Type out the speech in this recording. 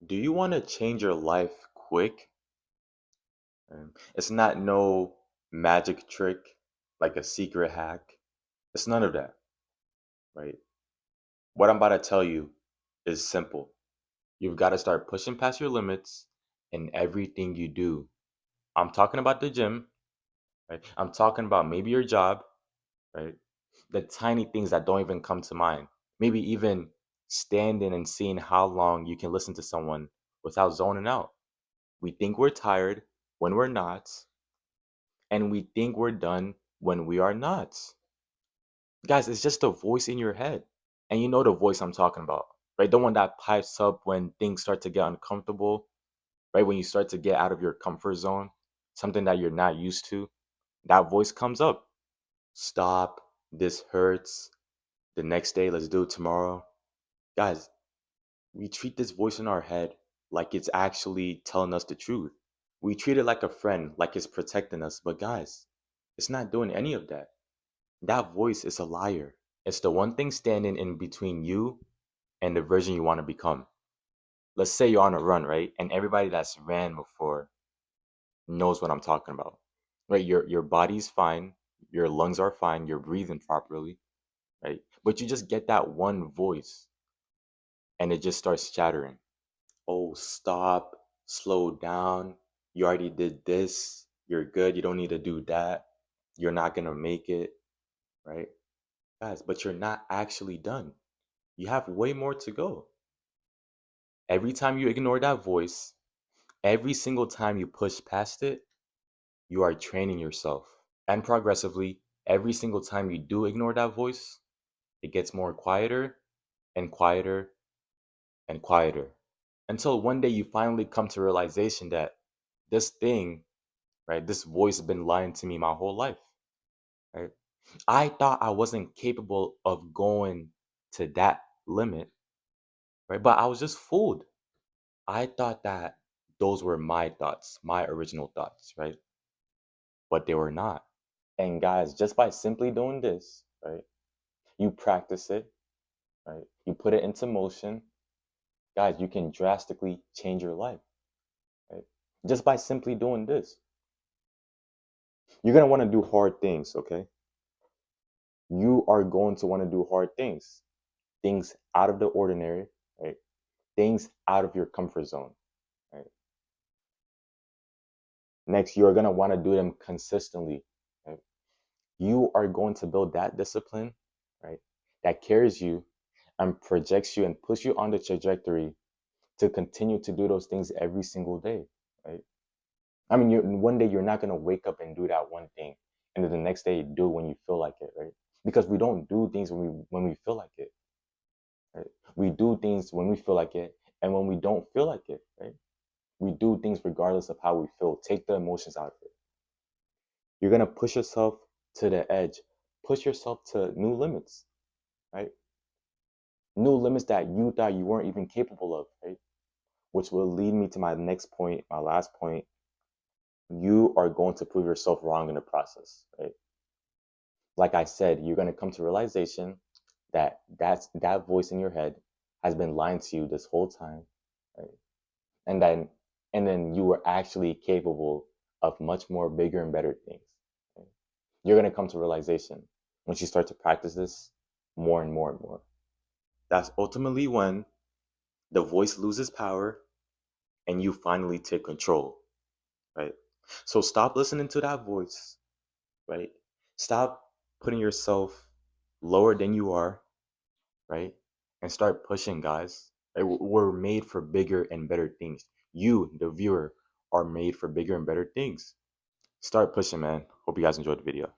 Do you want to change your life quick? It's not no magic trick like a secret hack. It's none of that, right? What I'm about to tell you is simple. You've got to start pushing past your limits in everything you do. I'm talking about the gym, right? I'm talking about maybe your job, right? The tiny things that don't even come to mind. Maybe even standing and seeing how long you can listen to someone without zoning out. We think we're tired when we're not, and we think we're done when we are not. Guys, it's just a voice in your head. And you know the voice I'm talking about, right? The one that pipes up when things start to get uncomfortable, right? When you start to get out of your comfort zone, something that you're not used to, that voice comes up. Stop. This hurts. The next day, let's do it tomorrow. Guys, we treat this voice in our head like it's actually telling us the truth. We treat it like a friend, like it's protecting us. But guys, it's not doing any of that. That voice is a liar. It's the one thing standing in between you and the version you want to become. Let's say you're on a run, right? And everybody that's ran before knows what I'm talking about. Right? Your body's fine, your lungs are fine, you're breathing properly, right? But you just get that one voice and it just starts chattering. Oh, stop, slow down. You already did this. You're good. You don't need to do that. You're not going to make it, right? Guys, but you're not actually done. You have way more to go. Every time you ignore that voice, every single time you push past it, you are training yourself. And progressively, every single time you do ignore that voice, it gets more quieter and quieter and quieter until one day you finally come to realization that this thing, right, this voice has been lying to me my whole life, right? I thought I wasn't capable of going to that limit, right? But I was just fooled. I thought that those were my thoughts, my original thoughts, right? But they were not. And guys, just by simply doing this, right? You practice it, right? You put it into motion, guys, you can drastically change your life, right? Just by simply doing this. You're going to want to do hard things, okay? You are going to want to do hard things out of the ordinary, right? Things out of your comfort zone, right? Next, you are going to want to do them consistently, right? You are going to build that discipline, right? That carries you and projects you and puts you on the trajectory to continue to do those things every single day, right? I mean, one day you're not going to wake up and do that one thing, and then the next day you do it when you feel like it, right? Because we don't do things when we feel like it, right? We do things when we feel like it, and when we don't feel like it, right? We do things regardless of how we feel. Take the emotions out of it. You're gonna push yourself to the edge, push yourself to new limits, right? New limits that you thought you weren't even capable of, right? Which will lead me to my next point, my last point. You are going to prove yourself wrong in the process, right? Like I said, you're going to come to realization that that voice in your head has been lying to you this whole time, right? And then you were actually capable of much more bigger and better things, right? You're going to come to realization once you start to practice this more and more and more. That's ultimately when the voice loses power and you finally take control, right? So stop listening to that voice, right? Stop putting yourself lower than you are, right? And start pushing, guys. Right? We're made for bigger and better things. You, the viewer, are made for bigger and better things. Start pushing, man. Hope you guys enjoyed the video.